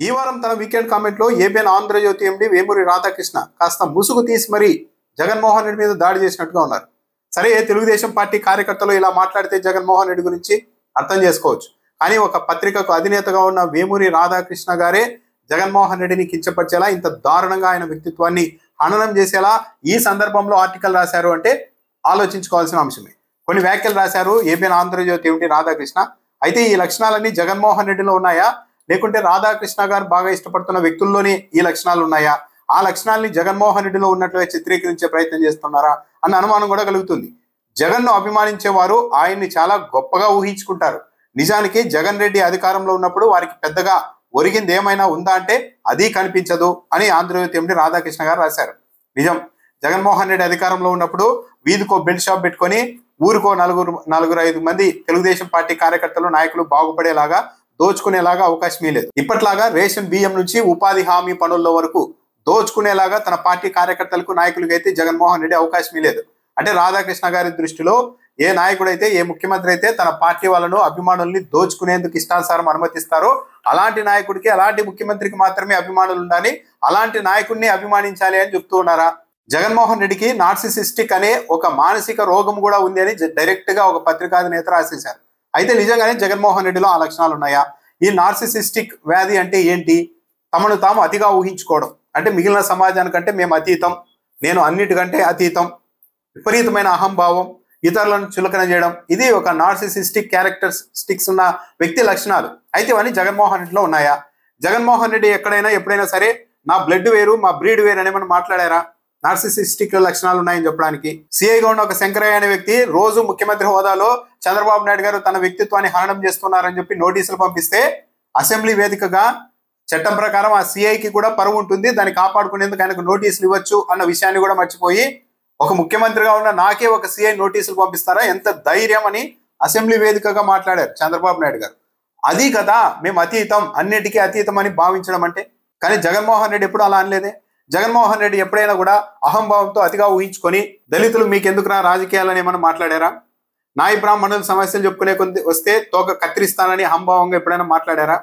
ఈ వారం తన వీకెండ్ కామెంట్లో ఏబిఎన్ ఆంధ్రజ్యోతి ఎండి వేమూరి రాధాకృష్ణ కాస్త ముసుగు తీసి మరీ జగన్మోహన్ రెడ్డి మీద దాడి చేసినట్టుగా ఉన్నారు. సరే, తెలుగుదేశం పార్టీ కార్యకర్తలు ఇలా మాట్లాడితే జగన్మోహన్ రెడ్డి గురించి అర్థం చేసుకోవచ్చు. కానీ ఒక పత్రికకు అధినేతగా ఉన్న వేమూరి రాధాకృష్ణ గారే జగన్మోహన్ రెడ్డిని కించపరిచేలా, ఇంత దారుణంగా ఆయన వ్యక్తిత్వాన్ని హననం చేసేలా ఈ సందర్భంలో ఆర్టికల్ రాశారు అంటే ఆలోచించుకోవాల్సిన అంశమే. కొన్ని వ్యాఖ్యలు రాశారు ఏబిఎన్ ఆంధ్రజ్యోతి ఎండి రాధాకృష్ణ. అయితే ఈ లక్షణాలన్నీ జగన్మోహన్ రెడ్డిలో ఉన్నాయా, లేకుంటే రాధాకృష్ణ గారు బాగా ఇష్టపడుతున్న వ్యక్తుల్లోనే ఈ లక్షణాలు ఉన్నాయా, ఆ లక్షణాలని జగన్మోహన్ రెడ్డిలో ఉన్నట్లుగా చిత్రీకరించే ప్రయత్నం చేస్తున్నారా అన్న అనుమానం కూడా కలుగుతుంది. జగన్ను అభిమానించేవారు ఆయన్ని చాలా గొప్పగా ఊహించుకుంటారు. నిజానికి జగన్ రెడ్డి అధికారంలో ఉన్నప్పుడు వారికి పెద్దగా ఒరిగింది ఏమైనా ఉందా అంటే అది కనిపించదు అని ఆంధ్రజ్యోతి ఎండి రాధాకృష్ణ గారు రాశారు. నిజం, జగన్మోహన్ రెడ్డి అధికారంలో ఉన్నప్పుడు వీధికో బెల్ట్ షాప్ పెట్టుకొని ఊరికో నలుగురు 5 మంది తెలుగుదేశం పార్టీ కార్యకర్తలు నాయకులు బాగుపడేలాగా దోచుకునేలాగా అవకాశమే లేదు. ఇప్పట్లాగా రేషన్ బియ్యం నుంచి ఉపాధి హామీ పనుల్లో వరకు దోచుకునేలాగా తన పార్టీ కార్యకర్తలకు నాయకులకి అయితే జగన్మోహన్ రెడ్డి అవకాశమే లేదు. అంటే రాధాకృష్ణ గారి దృష్టిలో ఏ నాయకుడైతే, ఏ ముఖ్యమంత్రి అయితే తన పార్టీ వాళ్ళను అభిమానుల్ని దోచుకునేందుకు ఇష్టానుసారం అనుమతిస్తారో అలాంటి నాయకుడికి, అలాంటి ముఖ్యమంత్రికి మాత్రమే అభిమానులు ఉండాలి, అలాంటి నాయకుడిని అభిమానించాలి అని చెప్తూ ఉన్నారా? జగన్మోహన్ రెడ్డికి నార్సిసిస్టిక్ అనే ఒక మానసిక రోగం కూడా ఉంది అని డైరెక్ట్ గా ఒక పత్రికాధినేత రాసేశారు. అయితే నిజంగానే జగన్మోహన్ రెడ్డిలో ఆ లక్షణాలు ఉన్నాయా? ఈ నార్సిసిస్టిక్ వ్యాధి అంటే ఏంటి? తమను తాము అతిగా ఊహించుకోవడం, అంటే మిగిలిన సమాజానికంటే మేము అతీతం, నేను అన్నిటికంటే అతీతం, విపరీతమైన అహంభావం, ఇతరులను చులకన చేయడం, ఇది ఒక నార్సిసిస్టిక్ క్యారెక్టరిస్టిక్స్ ఉన్న వ్యక్తి లక్షణాలు. అయితే ఇవన్నీ జగన్మోహన్ రెడ్డిలో ఉన్నాయా? జగన్మోహన్ రెడ్డి ఎప్పుడైనా సరే నా బ్లడ్ వేరు, మా బ్రీడ్ వేరు అని ఏమైనా మాట్లాడారా? నార్సిసిస్టిక్ లక్షణాలు ఉన్నాయని చెప్పడానికి. సిఐగా ఉన్న ఒక శంకరయ్య అనే వ్యక్తి రోజు ముఖ్యమంత్రి హోదాలో చంద్రబాబు నాయుడు గారు తన వ్యక్తిత్వాన్ని హననం చేస్తున్నారని చెప్పి నోటీసులు పంపిస్తే అసెంబ్లీ వేదికగా చట్టం ప్రకారం ఆ సిఐకి కూడా పరువు ఉంటుంది, దాన్ని కాపాడుకునేందుకు ఆయనకు నోటీసులు ఇవ్వచ్చు అన్న విషయాన్ని కూడా మర్చిపోయి ఒక ముఖ్యమంత్రిగా ఉన్న నాకే ఒక సిఐ నోటీసులు పంపిస్తారా, ఎంత ధైర్యం అని అసెంబ్లీ వేదికగా మాట్లాడారు చంద్రబాబు నాయుడు గారు. అది కదా మేము అతీతం, అన్నిటికీ అతీతం అని భావించడం అంటే. కానీ జగన్మోహన్ రెడ్డి ఎప్పుడు అలా అనలేదే. జగన్మోహన్ రెడ్డి ఎప్పుడైనా కూడా అహంభావంతో అతిగా ఊహించుకొని దళితులు మీకెందుకురా రాజకీయాలని ఏమన్నా మాట్లాడారా? నాయి బ్రాహ్మణుల సమస్యలు చెప్పుకునే వస్తే తోక కత్తిరిస్తానని అహంభావంగా ఎప్పుడైనా మాట్లాడారా?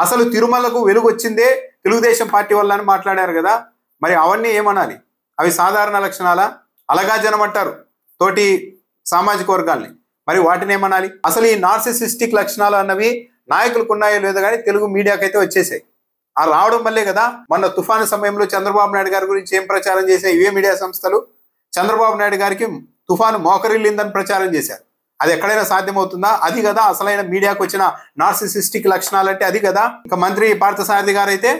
అసలు తిరుమలకు వెలుగు వచ్చిందే తెలుగుదేశం పార్టీ వల్ల అని మాట్లాడారు కదా. మరి అవన్నీ ఏమనాలి? అవి సాధారణ లక్షణాలా? అలగా జనం అంటారు తోటి సామాజిక వర్గాల్ని, మరి వాటిని ఏమనాలి? అసలు ఈ నార్సిసిస్టిక్ లక్షణాలు అన్నవి నాయకులకు ఉన్నాయో లేదో కానీ తెలుగు మీడియాకైతే వచ్చేసాయి. ఆ రావడం వల్లే కదా మొన్న తుఫాను సమయంలో చంద్రబాబు నాయుడు గారి గురించి ఏం ప్రచారం చేశాయి ఇవే మీడియా సంస్థలు? చంద్రబాబు నాయుడు గారికి తుఫాను మోకరిల్లిందని ప్రచారం చేశారు. అది ఎక్కడైనా సాధ్యమవుతుందా? అది కదా అసలైన మీడియాకు వచ్చిన నార్సిసిస్టిక్ లక్షణాలు అంటే అది కదా. ఇక మంత్రి పార్థసారథి గారు అయితే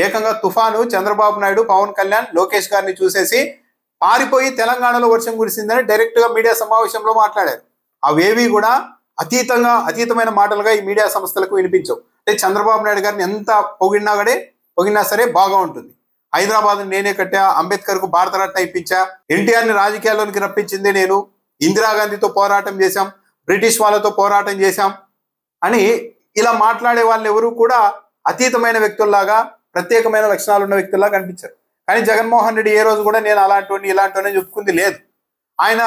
ఏకంగా తుఫాను చంద్రబాబు నాయుడు, పవన్ కళ్యాణ్, లోకేష్ గారిని చూసేసి పారిపోయి తెలంగాణలో వర్షం కురిసిందని డైరెక్ట్ గా మీడియా సమావేశంలో మాట్లాడారు. అవేవి కూడా అతీతమైన మాటలుగా ఈ మీడియా సంస్థలకు వినిపించవు. అంటే చంద్రబాబు నాయుడు గారిని ఎంత పొగినా సరే బాగా ఉంటుంది. హైదరాబాద్ నేనే కట్టా, అంబేద్కర్ కు భారతరత్న ఇప్పించా, ఎన్టీఆర్ ని రాజకీయాల్లోనికి రప్పించింది నేను, ఇందిరాగాంధీతో పోరాటం చేశాం, బ్రిటిష్ వాళ్ళతో పోరాటం చేశాం అని ఇలా మాట్లాడే వాళ్ళు ఎవరు కూడా అతీతమైన వ్యక్తుల్లాగా, ప్రత్యేకమైన లక్షణాలు ఉన్న వ్యక్తుల్లాగా కనిపించారు. కానీ జగన్మోహన్ రెడ్డి ఏ రోజు కూడా నేను ఇలాంటివన్నీ చెప్పుకుంది లేదు. ఆయన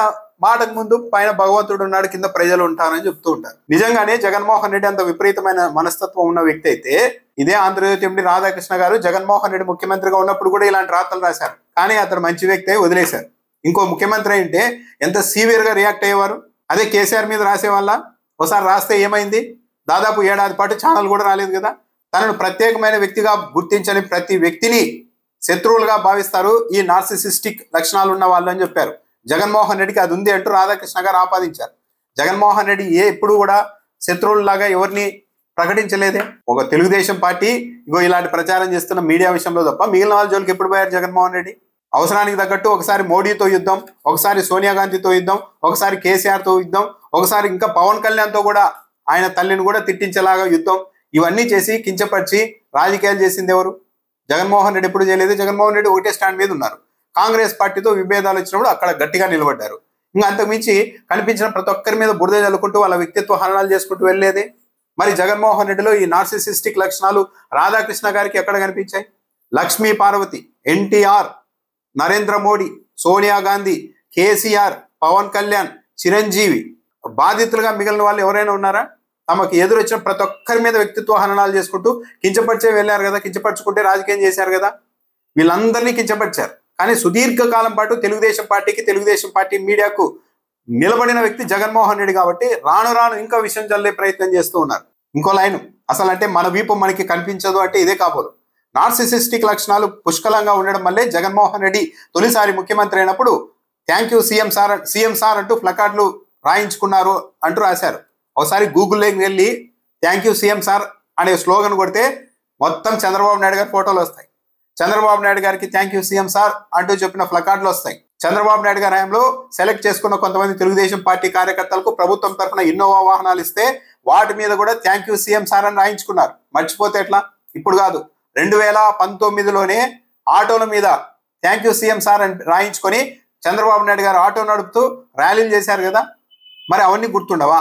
మాటకు ముందు పైన భగవంతుడు ఉన్నాడు, కింద ప్రజలు ఉంటారని చెప్తూ ఉంటారు. నిజంగానే జగన్మోహన్ రెడ్డి అంత విపరీతమైన మనస్తత్వం ఉన్న వ్యక్తి అయితే ఇదే ఆంధ్రజ్యోతి ఎండి రాధాకృష్ణ గారు జగన్మోహన్ రెడ్డి ముఖ్యమంత్రిగా ఉన్నప్పుడు కూడా ఇలాంటి రాతలు రాశారు. కానీ అతను మంచి వ్యక్తి అయి వదిలేశారు. ఇంకో ముఖ్యమంత్రి అయితే ఎంత సివియర్ గా రియాక్ట్ అయ్యేవారు. అదే కేసీఆర్ మీద రాసేవాళ్ళ, ఒకసారి రాస్తే ఏమైంది, దాదాపు 1 ఏడాది పాటు ఛానల్ కూడా రాలేదు కదా. తనను ప్రత్యేకమైన వ్యక్తిగా గుర్తించని ప్రతి వ్యక్తిని శత్రువులుగా భావిస్తారు ఈ నార్సిసిస్టిక్ లక్షణాలు ఉన్న వాళ్ళు అని చెప్పారు. జగన్మోహన్ రెడ్డికి అది ఉంది అంటూ రాధాకృష్ణ గారు ఆపాదించారు. జగన్మోహన్ రెడ్డి ఎప్పుడు కూడా శత్రువుల్లాగా ఎవరిని ప్రకటించలేదే. ఒక తెలుగుదేశం పార్టీ ఇలాంటి ప్రచారం చేస్తున్న మీడియా విషయంలో తప్ప మిగిలిన వాళ్ళ జోలికి ఎప్పుడు పోయారు జగన్మోహన్ రెడ్డి? అవసరానికి తగ్గట్టు ఒకసారి మోడీతో యుద్ధం, ఒకసారి సోనియా గాంధీతో యుద్ధం, ఒకసారి కేసీఆర్తో యుద్ధం, ఒకసారి ఇంకా పవన్ కళ్యాణ్తో కూడా ఆయన తల్లిని కూడా తిట్టించేలాగా యుద్ధం, ఇవన్నీ చేసి కించపరిచి రాజకీయాలు చేసింది ఎవరు? జగన్మోహన్ రెడ్డి ఎప్పుడు చేయలేదు. జగన్మోహన్ రెడ్డి ఒకటే స్టాండ్ మీద ఉన్నారు. కాంగ్రెస్ పార్టీతో విభేదాలు వచ్చినప్పుడు అక్కడ గట్టిగా నిలబడ్డారు. ఇంకా అంతకుమించి కనిపించిన ప్రతి ఒక్కరి మీద బురద చల్లుకుంటూ వాళ్ళ వ్యక్తిత్వ హననాలు చేసుకుంటూ వెళ్ళేదే. మరి జగన్మోహన్ రెడ్డిలో ఈ నార్సిసిస్టిక్ లక్షణాలు రాధాకృష్ణ గారికి ఎక్కడ కనిపించాయి? లక్ష్మీ పార్వతి, ఎన్టీఆర్, నరేంద్ర మోడీ, సోనియా గాంధీ, కేసీఆర్, పవన్ కళ్యాణ్, చిరంజీవి బాధితులుగా మిగిలిన వాళ్ళు ఎవరైనా ఉన్నారా? తమకు ఎదురొచ్చిన ప్రతి ఒక్కరి మీద వ్యక్తిత్వ హననాలు చేసుకుంటూ కించపరిచే వెళ్ళారు కదా, కించపరుచుకుంటే రాజకీయం చేశారు కదా, వీళ్ళందరినీ కించపరిచారు. కానీ సుదీర్ఘకాలం పాటు తెలుగుదేశం పార్టీ మీడియాకు నిలబడిన వ్యక్తి జగన్మోహన్ రెడ్డి కాబట్టి రాను రాను ఇంకా విషయం చల్లే ప్రయత్నం చేస్తూ ఉన్నారు. ఇంకో లైన్, అసలు అంటే మన వీపు మనకి కనిపించదు అంటే ఇదే కాబోలు. నార్సిసిస్టిక్ లక్షణాలు పుష్కలంగా ఉండడం వల్లే జగన్మోహన్ రెడ్డి తొలిసారి ముఖ్యమంత్రి అయినప్పుడు థ్యాంక్ యూ సీఎం సార్ అంటూ ప్లకార్డులు రాయించుకున్నారు అంటూ రాశారు. ఒకసారి గూగుల్లోకి వెళ్ళి థ్యాంక్ యూ సీఎం సార్ అనే స్లోగన్ కొడితే మొత్తం చంద్రబాబు నాయుడు గారి ఫోటోలు వస్తాయి. చంద్రబాబు నాయుడు గారికి థ్యాంక్ యూ సీఎం సార్ అంటూ చెప్పిన ప్లకార్డులు వస్తాయి. చంద్రబాబు నాయుడు గారి హయాంలో సెలెక్ట్ చేసుకున్న కొంతమంది తెలుగుదేశం పార్టీ కార్యకర్తలకు ప్రభుత్వం తరఫున ఇన్నోవా వాహనాలు ఇస్తే వాటి మీద కూడా థ్యాంక్ యూ సీఎం సార్ అని రాయించుకున్నారు. మర్చిపోతే ఎట్లా? ఇప్పుడు కాదు, 2019లోనే ఆటోల మీద థ్యాంక్ యూ సీఎం సార్ అని రాయించుకొని చంద్రబాబు నాయుడు గారు ఆటో నడుపుతూ ర్యాలీలు చేశారు కదా, మరి అవన్నీ గుర్తుండవా?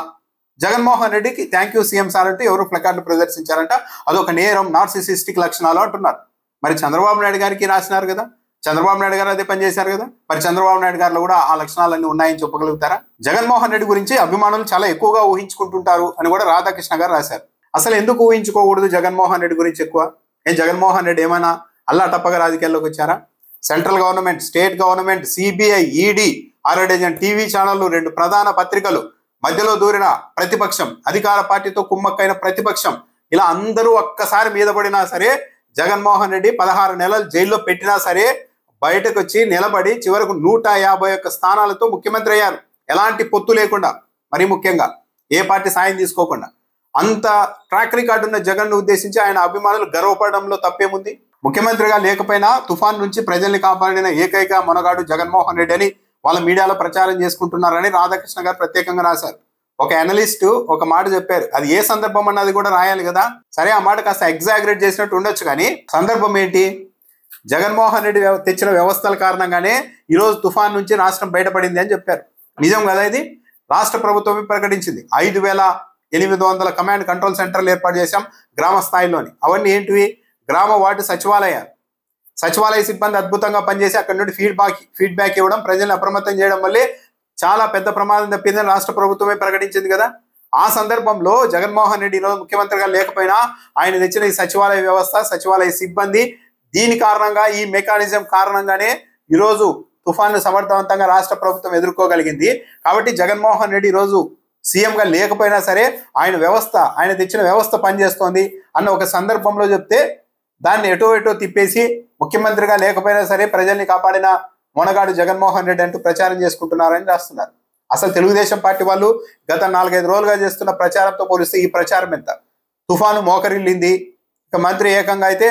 జగన్మోహన్ రెడ్డికి థ్యాంక్ యూ సీఎం సార్ అంటూ ఎవరు ప్లకార్డులు ప్రదర్శించారంట, అదొక నేరం, నార్సిసిస్టిక్ లక్షణాలు అంటున్నారు. మరి చంద్రబాబు నాయుడు గారికి రాసినారు కదా, చంద్రబాబు నాయుడు గారు అదే పని చేశారు కదా, మరి చంద్రబాబు నాయుడు గారిలో కూడా ఆ లక్షణాలన్నీ ఉన్నాయని చెప్పగలుగుతారా? జగన్మోహన్ రెడ్డి గురించి అభిమానులు చాలా ఎక్కువగా ఊహించుకుంటుంటారు అని కూడా రాధాకృష్ణ గారు రాశారు. అసలు ఎందుకు ఊహించుకోకూడదు జగన్మోహన్ రెడ్డి గురించి ఎక్కువ? జగన్మోహన్ రెడ్డి ఏమైనా అల్లాటప్పగా రాజకీయాల్లోకి వచ్చారా? Central government, state government, CBI, ED, 6 dozen TV ఛానళ్లు, 2 ప్రధాన పత్రికలు, మధ్యలో దూరిన ప్రతిపక్షం, అధికార పార్టీతో కుమ్మక్కైన ప్రతిపక్షం, ఇలా అందరూ ఒక్కసారి మీద పడినా సరే జగన్మోహన్ రెడ్డి 16 నెలలు జైల్లో పెట్టినా సరే బయటకు వచ్చి నిలబడి చివరకు 151 స్థానాలతో ముఖ్యమంత్రి అయ్యారు. ఎలాంటి పొత్తు లేకుండా, మరీ ముఖ్యంగా ఏ పార్టీ సాయం తీసుకోకుండా. అంత ట్రాక్ రికార్డు ఉన్న జగన్ను ఉద్దేశించి ఆయన అభిమానులు గర్వపడడంలో తప్పేముంది? ముఖ్యమంత్రిగా లేకపోయినా తుఫాన్ నుంచి ప్రజల్ని కాపాడిన ఏకైక మనగాడు జగన్మోహన్ రెడ్డి అని వాళ్ళ మీడియాలో ప్రచారం చేసుకుంటున్నారని రాధాకృష్ణ గారు ప్రత్యేకంగా రాశారు. ఒక అనలిస్ట్ ఒక మాట చెప్పారు, అది ఏ సందర్భం అన్నది కూడా రాయాలి కదా. సరే, ఆ మాట కాస్త ఎగ్జాగరేట్ చేసినట్టు ఉండొచ్చు, కానీ సందర్భం ఏంటి? జగన్మోహన్ రెడ్డి తెచ్చిన వ్యవస్థల కారణంగానే ఈరోజు తుఫాన్ నుంచి రాష్ట్రం బయటపడింది అని చెప్పారు. నిజం కదా ఇది? రాష్ట్ర ప్రభుత్వమే ప్రకటించింది 5800 కమాండ్ కంట్రోల్ సెంటర్లు ఏర్పాటు చేశాం గ్రామ స్థాయిలోని. అవన్నీ ఏంటివి? గ్రామ వార్డు సచివాలయాలు. సచివాలయ సిబ్బంది అద్భుతంగా పనిచేసి అక్కడి నుండి ఫీడ్బ్యాక్ ఇవ్వడం, ప్రజల్ని అప్రమత్తం చేయడం వల్లే చాలా పెద్ద ప్రమాదం తప్పిందని రాష్ట్ర ప్రభుత్వమే ప్రకటించింది కదా. ఆ సందర్భంలో జగన్మోహన్ రెడ్డి ఈరోజు ముఖ్యమంత్రిగా లేకపోయినా ఆయన తెచ్చిన ఈ సచివాలయ వ్యవస్థ, సచివాలయ సిబ్బంది, దీని కారణంగా, ఈ మెకానిజం కారణంగానే ఈరోజు తుఫాను సమర్థవంతంగా రాష్ట్ర ప్రభుత్వం ఎదుర్కోగలిగింది. కాబట్టి జగన్మోహన్ రెడ్డి ఈరోజు సీఎంగా లేకపోయినా సరే ఆయన వ్యవస్థ, ఆయన తెచ్చిన వ్యవస్థ పనిచేస్తోంది అన్న ఒక సందర్భంలో చెప్తే దాన్ని ఎటో తిప్పేసి ముఖ్యమంత్రిగా లేకపోయినా సరే ప్రజల్ని కాపాడిన మొనగాడు జగన్మోహన్ రెడ్డి అంటూ ప్రచారం చేసుకుంటున్నారని రాస్తున్నారు. అసలు తెలుగుదేశం పార్టీ వాళ్ళు గత 4-5 రోజులుగా చేస్తున్న ప్రచారంతో పోలిస్తే ఈ ప్రచారం ఎంత? తుఫాను మోకరిల్లింది, ఇక మంత్రి ఏకంగా అయితే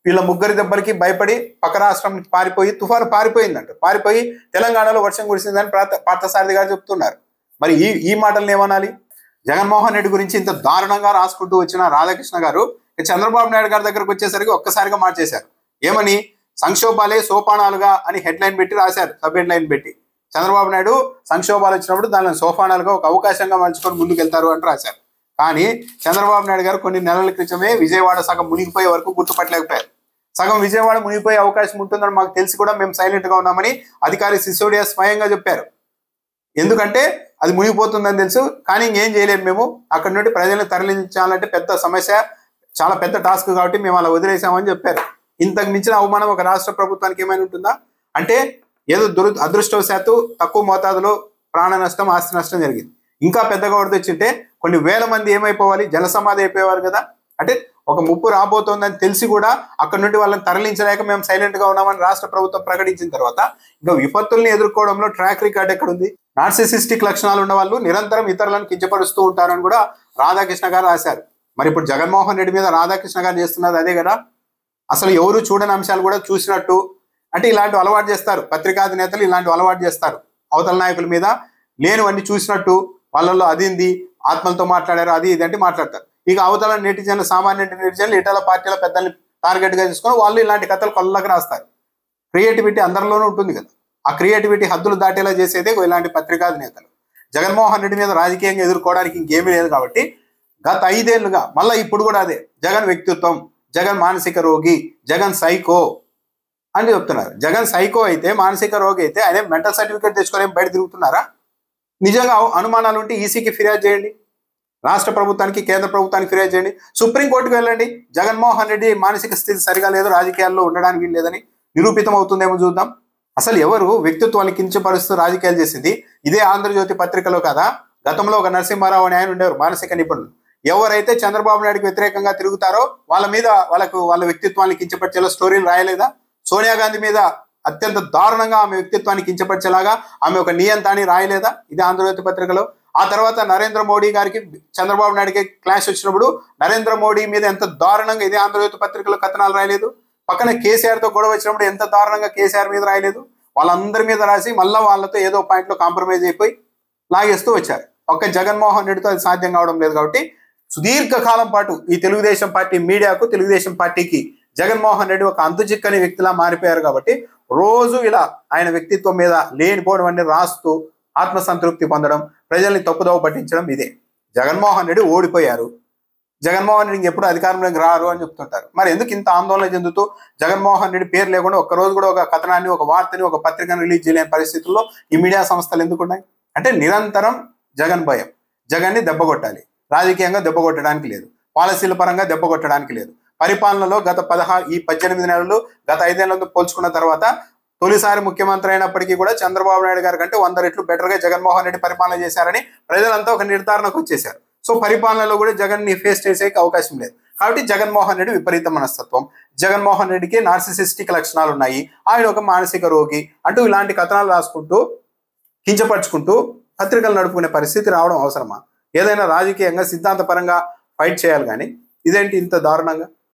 వీళ్ళ ముగ్గురి దెబ్బలకి భయపడి పక్క రాష్ట్రానికి పారిపోయి, తుఫాను పారిపోయి తెలంగాణలో వర్షం కురిసిందని పార్థసారథి గారు చెప్తున్నారు. మరి ఈ మాటలను ఏమనాలి? జగన్మోహన్ రెడ్డి గురించి ఇంత దారుణంగా రాసుకుంటూ వచ్చిన రాధాకృష్ణ గారు చంద్రబాబు నాయుడు గారి దగ్గరకు వచ్చేసరికి ఒక్కసారిగా మార్చేశారు. ఏమని? సంక్షోభాలే సోపానాలుగా అని హెడ్లైన్ పెట్టి రాశారు, సబ్ హెడ్లైన్ పెట్టి. చంద్రబాబు నాయుడు సంక్షోభాలు వచ్చినప్పుడు దానిని సోపానాలుగా ఒక అవకాశంగా మలుచుకొని ముందుకు వెళ్తారు అంటూ రాశారు. కానీ చంద్రబాబు నాయుడు గారు కొన్ని నెలల క్రితమే విజయవాడ సగం మునిగిపోయే వరకు గుర్తుపట్టలేకపోయారు. సగం విజయవాడ మునిగిపోయే అవకాశం ఉంటుందని మాకు తెలిసి కూడా మేము సైలెంట్గా ఉన్నామని అధికారి సిసోడియా స్వయంగా చెప్పారు. ఎందుకంటే అది మునిగిపోతుందని తెలుసు, కానీ ఇంకేం చేయలేము మేము. అక్కడి నుండి ప్రజలను తరలించాలంటే పెద్ద సమస్య, చాలా పెద్ద టాస్క్, కాబట్టి మేము అలా వదిలేసామని చెప్పారు. ఇంతకు మించిన అవమానం ఒక రాష్ట్ర ప్రభుత్వానికి ఏమైనా ఉంటుందా? అంటే ఏదో అదృష్టవశాత్తు తక్కువ మోతాదులో ప్రాణ నష్టం, ఆస్తి నష్టం జరిగింది. ఇంకా పెద్దగా వరదొచ్చింటే కొన్ని వేల మంది ఏమైపోవాలి? జలసమాధి అయిపోయేవారు కదా. అంటే ఒక ముప్పు రాబోతోందని తెలిసి కూడా అక్కడి నుండి వాళ్ళని తరలించలేక మేము సైలెంట్గా ఉన్నామని రాష్ట్ర ప్రభుత్వం ప్రకటించిన తర్వాత ఇంకా విపత్తుల్ని ఎదుర్కోవడంలో ట్రాక్ రికార్డ్ ఎక్కడుంది? నార్సిసిస్టిక్ లక్షణాలు ఉన్న వాళ్ళు నిరంతరం ఇతరులను కించపరుస్తూ ఉంటారని కూడా రాధాకృష్ణ గారు రాశారు. మరి ఇప్పుడు జగన్మోహన్ రెడ్డి మీద రాధాకృష్ణ గారు చేస్తున్నది అదే కదా. అసలు ఎవరు చూడని అంశాలు కూడా చూసినట్టు, అంటే ఇలాంటివి అలవాటు చేస్తారు పత్రికాధినేతలు, ఇలాంటివి అలవాటు చేస్తారు అవతల నాయకుల మీద. లేనివన్నీ చూసినట్టు వాళ్ళల్లో అదింది, ఆత్మలతో మాట్లాడారు, అది ఇది అంటే మాట్లాడతారు. ఇక అవతల నెటిజన్లు, సామాన్య నెటిజన్లు ఇటల పార్టీల పెద్దల్ని టార్గెట్గా తీసుకొని వాళ్ళు ఇలాంటి కథలు కొల్లకి రాస్తారు. క్రియేటివిటీ అందరిలోనూ ఉంటుంది కదా. ఆ క్రియేటివిటీ హద్దులు దాటేలా చేసేదే ఇలాంటి పత్రికాధినేతలు. జగన్మోహన్ రెడ్డి మీద రాజకీయంగా ఎదుర్కోవడానికి ఇంకేమీ లేదు కాబట్టి గత 5 ఏళ్లుగా మళ్ళీ ఇప్పుడు కూడా అదే జగన్ వ్యక్తిత్వం, జగన్ మానసిక రోగి, జగన్ సైకో అని చెప్తున్నారు. జగన్ సైకో అయితే, మానసిక రోగి అయితే ఆయన మెంటల్ సర్టిఫికేట్ తెచ్చుకొని బయట తిరుగుతున్నారా? నిజంగా అనుమానాలు ఉంటే ఈసీకి ఫిర్యాదు చేయండి. రాష్ట్ర ప్రభుత్వానికి కేంద్ర ప్రభుత్వానికి ఫిర్యాదు చేయండి, సుప్రీంకోర్టుకు వెళ్ళండి. జగన్మోహన్ రెడ్డి మానసిక స్థితి సరిగా లేదు, రాజకీయాల్లో ఉండడానికి వీల్లేదని నిరూపితం అవుతుందేమో చూద్దాం. అసలు ఎవరు వ్యక్తిత్వాన్ని కించపరుస్తూ రాజకీయాలు చేసింది? ఇదే ఆంధ్రజ్యోతి పత్రికలో కదా. గతంలో ఒక నరసింహారావు అని ఆయన ఉండేవారు, మానసిక నిపుణులు. ఎవరైతే చంద్రబాబు నాయుడుకి వ్యతిరేకంగా తిరుగుతారో వాళ్ళ మీద వాళ్ళ వ్యక్తిత్వాన్ని కించపరిచేలా స్టోరీలు రాయలేదా? సోనియా గాంధీ మీద అత్యంత దారుణంగా ఆమె వ్యక్తిత్వాన్ని కించపరిచేలాగా ఆమె ఒక నియంతాన్ని రాయలేదా ఇది ఆంధ్రజ్యోతి పత్రికలో? ఆ తర్వాత నరేంద్ర మోడీ గారికి చంద్రబాబు నాయుడుకి క్లాష్ వచ్చినప్పుడు నరేంద్ర మోడీ మీద ఎంత దారుణంగా ఇదే ఆంధ్రజ్యోతి పత్రికలో కథనాలు రాయలేదు? పక్కన కేసీఆర్ తో గొడవ వచ్చినప్పుడు ఎంత దారుణంగా కేసీఆర్ మీద రాయలేదు? వాళ్ళందరి మీద రాసి మళ్ళీ వాళ్ళతో ఏదో పాయింట్లో కాంప్రమైజ్ అయిపోయి లాగేస్తూ వచ్చారు. ఒక్క జగన్మోహన్ రెడ్డితో అది సాధ్యం కావడం లేదు. కాబట్టి సుదీర్ఘకాలం పాటు ఈ తెలుగుదేశం పార్టీ మీడియాకు, తెలుగుదేశం పార్టీకి జగన్మోహన్ రెడ్డి ఒక అంతుచిక్కని వ్యక్తిలా మారిపోయారు. కాబట్టి రోజు ఇలా ఆయన వ్యక్తిత్వం మీద లేనిపోవడం రాస్తూ ఆత్మసంతృప్తి పొందడం, ప్రజల్ని తప్పుదోవ పట్టించడం ఇదే. జగన్మోహన్ రెడ్డి ఓడిపోయారు, జగన్మోహన్ రెడ్డి ఎప్పుడు అధికారంలోకి రారు అని చెప్తుంటారు. మరి ఎందుకు ఇంత ఆందోళన చెందుతూ జగన్మోహన్ రెడ్డి పేరు లేకుండా ఒక్కరోజు కూడా ఒక కథనాన్ని, ఒక వార్తని, ఒక పత్రికను రిలీజ్ చేయలేని పరిస్థితుల్లో ఈ మీడియా సంస్థలు ఎందుకు ఉన్నాయి? అంటే నిరంతరం జగన్ భయం, జగన్ని దెబ్బకొట్టాలి, రాజకీయంగా దెబ్బకొట్టడానికి లేదు, పాలసీల పరంగా దెబ్బకొట్టడానికి లేదు. పరిపాలనలో గత 18 నెలలు, గత 5 ఏళ్లతో పోల్చుకున్న తర్వాత తొలిసారి ముఖ్యమంత్రి అయినప్పటికీ కూడా చంద్రబాబు నాయుడు గారి కంటే 100 రెట్లు బెటర్గా జగన్మోహన్ రెడ్డి పరిపాలన చేశారని ప్రజలంతా ఒక నిర్ధారణకు వచ్చేశారు. సో పరిపాలనలో కూడా జగన్ ని ఫేస్ చేసే అవకాశం లేదు. కాబట్టి జగన్మోహన్ రెడ్డి విపరీత మనస్తత్వం, జగన్మోహన్ రెడ్డికి నార్సిసిస్టిక్ లక్షణాలు ఉన్నాయి, ఆయన ఒక మానసిక రోగి అంటూ ఇలాంటి కథనాలు రాసుకుంటూ కించపరుచుకుంటూ పత్రికలు నడుపుకునే పరిస్థితి రావడం అవసరమా? ఏదైనా రాజకీయంగా సిద్ధాంతపరంగా ఫైట్ చేయాలి, కానీ ఇదేంటి ఇంత దారుణంగా?